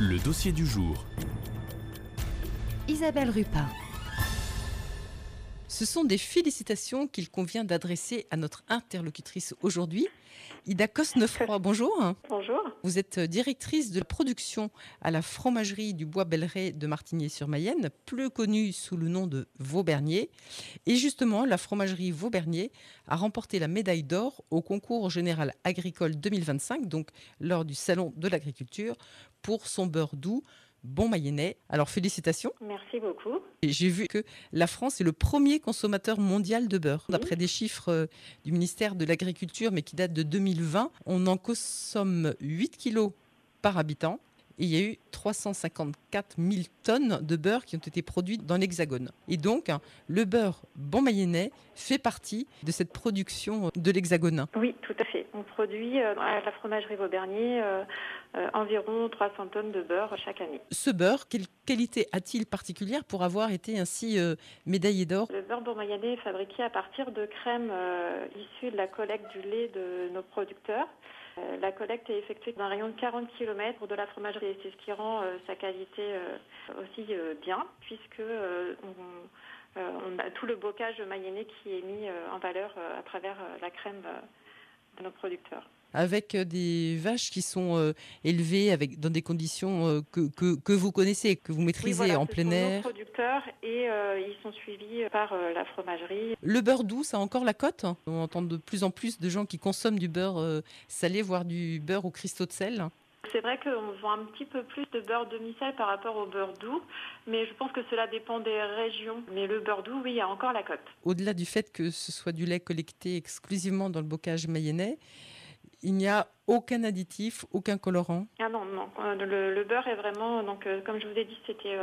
Le dossier du jour. Isabelle Rupin. Ce sont des félicitations qu'il convient d'adresser à notre interlocutrice aujourd'hui, Ida Cosnefroy. Bonjour. Bonjour. Vous êtes directrice de la production à la fromagerie du Bois Belleret de Martigny-sur-Mayenne, plus connue sous le nom de Vaubernier. Et justement, la fromagerie Vaubernier a remporté la médaille d'or au concours général agricole 2025, donc lors du Salon de l'agriculture, pour son beurre doux, Bon Mayennais. Alors félicitations. Merci beaucoup. Et j'ai vu que la France est le premier consommateur mondial de beurre. D'après des chiffres du ministère de l'Agriculture, mais qui datent de 2020, on en consomme 8 kilos par habitant. Et il y a eu 354 000 tonnes de beurre qui ont été produites dans l'Hexagone. Et donc, le beurre Bon Mayennais fait partie de cette production de l'Hexagone. Oui, tout à fait. On produit à la fromagerie Vaubernier environ 300 tonnes de beurre chaque année. Ce beurre, quelle qualité a-t-il particulière pour avoir été ainsi médaillé d'or ? Le beurre Bon Mayennais est fabriqué à partir de crème issue de la collecte du lait de nos producteurs. La collecte est effectuée dans un rayon de 40 km de la fromagerie et c'est ce qui rend sa qualité aussi bien, puisque on a tout le bocage mayennais qui est mis en valeur à travers la crème de nos producteurs. Avec des vaches qui sont élevées dans des conditions que vous connaissez, que vous maîtrisez, oui, voilà, en plein air. Ce sont nos producteurs et ils sont suivis par la fromagerie. Le beurre doux, ça a encore la cote ? On entend de plus en plus de gens qui consomment du beurre salé, voire du beurre au cristaux de sel. C'est vrai qu'on vend un petit peu plus de beurre demi-sel par rapport au beurre doux, mais je pense que cela dépend des régions. Mais le beurre doux, oui, il y a encore la cote. Au-delà du fait que ce soit du lait collecté exclusivement dans le bocage mayennais, il n'y a aucun additif, aucun colorant. Ah non. Le beurre est vraiment, donc, comme je vous ai dit, c'était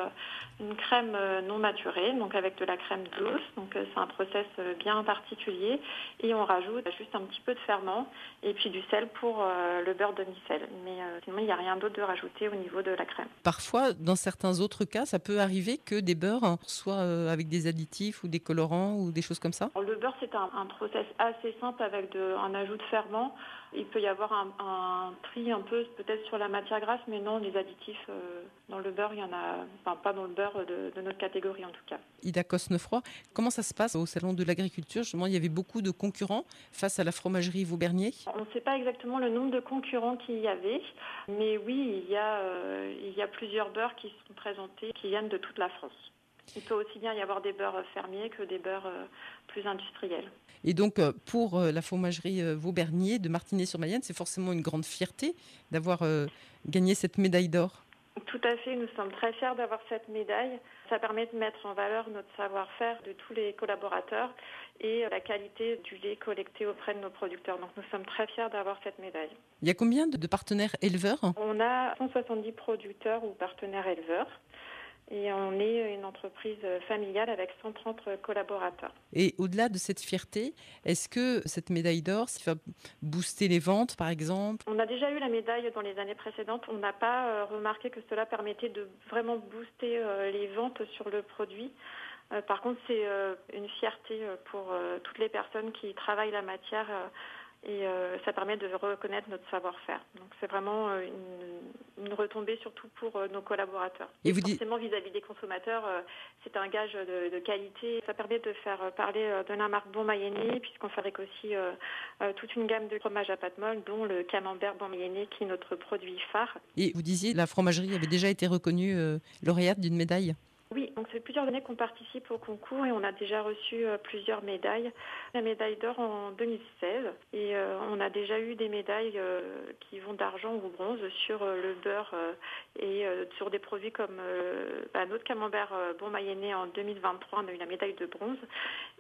une crème non maturée, donc avec de la crème douce. Donc c'est un process bien particulier. Et on rajoute juste un petit peu de ferment et puis du sel pour le beurre demi-sel. Mais sinon, il n'y a rien d'autre de rajouté au niveau de la crème. Parfois, dans certains autres cas, ça peut arriver que des beurres soient avec des additifs ou des colorants ou des choses comme ça. Alors, le beurre, c'est un process assez simple avec un ajout de ferment. Il peut y avoir un tri un peu peut-être sur la matière grasse, mais non, les additifs dans le beurre, il y en a, enfin pas dans le beurre de notre catégorie en tout cas. Ida Cosnefroy, comment ça se passe au Salon de l'Agriculture ? Justement, il y avait beaucoup de concurrents face à la fromagerie Vaubernier. On ne sait pas exactement le nombre de concurrents qu'il y avait, mais oui, il y a plusieurs beurres qui sont présentés, qui viennent de toute la France. Il peut aussi bien y avoir des beurres fermiers que des beurres plus industriels. Et donc, pour la fromagerie Vaubernier de Martigny-sur-Mayenne, c'est forcément une grande fierté d'avoir gagné cette médaille d'or. Tout à fait, nous sommes très fiers d'avoir cette médaille. Ça permet de mettre en valeur notre savoir-faire de tous les collaborateurs et la qualité du lait collecté auprès de nos producteurs. Donc nous sommes très fiers d'avoir cette médaille. Il y a combien de partenaires éleveurs ? On a 170 producteurs ou partenaires éleveurs. Et on est une entreprise familiale avec 130 collaborateurs. Et au-delà de cette fierté, est-ce que cette médaille d'or, ça va booster les ventes, par exemple ? On a déjà eu la médaille dans les années précédentes. On n'a pas remarqué que cela permettait de vraiment booster les ventes sur le produit. Par contre, c'est une fierté pour toutes les personnes qui travaillent la matière et ça permet de reconnaître notre savoir-faire. Donc c'est vraiment une retombée surtout pour nos collaborateurs. Et forcément vis-à-vis des consommateurs, c'est un gage de qualité. Ça permet de faire parler de la marque Bon Mayennais puisqu'on fabrique aussi toute une gamme de fromages à pâte molle dont le camembert Bon Mayennais qui est notre produit phare. Et vous disiez la fromagerie avait déjà été reconnue lauréate d'une médaille ? Oui, donc c'est plusieurs années qu'on participe au concours et on a déjà reçu plusieurs médailles. La médaille d'or en 2016 et on a déjà eu des médailles qui vont d'argent ou bronze sur le beurre et sur des produits comme notre camembert Bon Mayennais en 2023, on a eu la médaille de bronze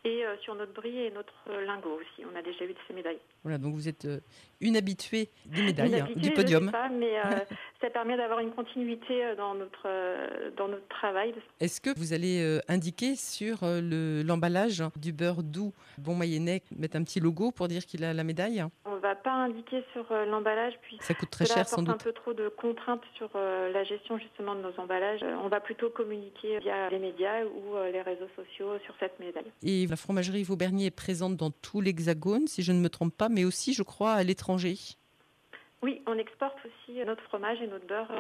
et sur notre brie et notre lingot aussi, on a déjà eu ces médailles. Voilà, donc vous êtes une habituée des médailles, du podium. Je sais pas, mais ça permet d'avoir une continuité dans notre travail. Est-ce que vous allez indiquer sur l'emballage du beurre doux Bon Mayennais, mettre un petit logo pour dire qu'il a la médaille ? On ne va pas indiquer sur l'emballage, puis ça coûte très cher sans doute. Un peu trop de contraintes sur la gestion justement de nos emballages. On va plutôt communiquer via les médias ou les réseaux sociaux sur cette médaille. Et la fromagerie Vaubernier est présente dans tout l'Hexagone, si je ne me trompe pas, mais aussi, je crois, à l'étranger. Oui, on exporte aussi notre fromage et notre beurre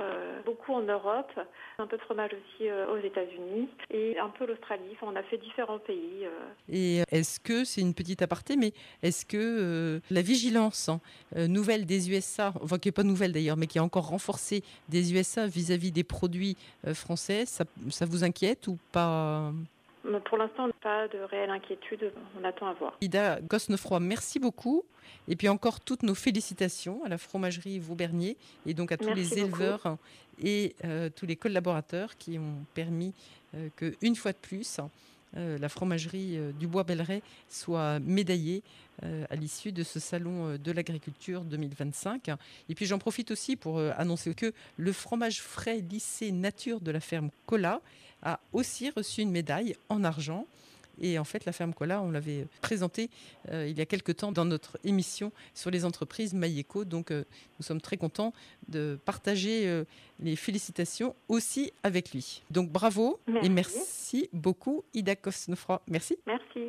beaucoup en Europe, un peu de fromage aussi aux États-Unis et un peu l'Australie. Enfin, on a fait différents pays. Et est-ce que, c'est une petite aparté, mais est-ce que la vigilance nouvelle des USA, enfin qui n'est pas nouvelle d'ailleurs, mais qui est encore renforcée des USA vis-à-vis des produits français, ça vous inquiète ou pas? Mais pour l'instant, on n'a pas de réelle inquiétude. On attend à voir. Ida Gosnefroy, merci beaucoup. Et puis encore toutes nos félicitations à la fromagerie Vaubernier et donc à tous Merci les beaucoup. éleveurs et tous les collaborateurs qui ont permis qu'une fois de plus, la fromagerie du Bois-Belleret soit médaillée à l'issue de ce salon de l'agriculture 2025. Et puis j'en profite aussi pour annoncer que le fromage frais lissé nature de la ferme Cola a aussi reçu une médaille en argent. Et en fait, la ferme Cola, on l'avait présentée il y a quelque temps dans notre émission sur les entreprises Maïeco. Donc, nous sommes très contents de partager les félicitations aussi avec lui. Donc, bravo et Merci. merci beaucoup, Ida Kosnefroy. Merci. Merci.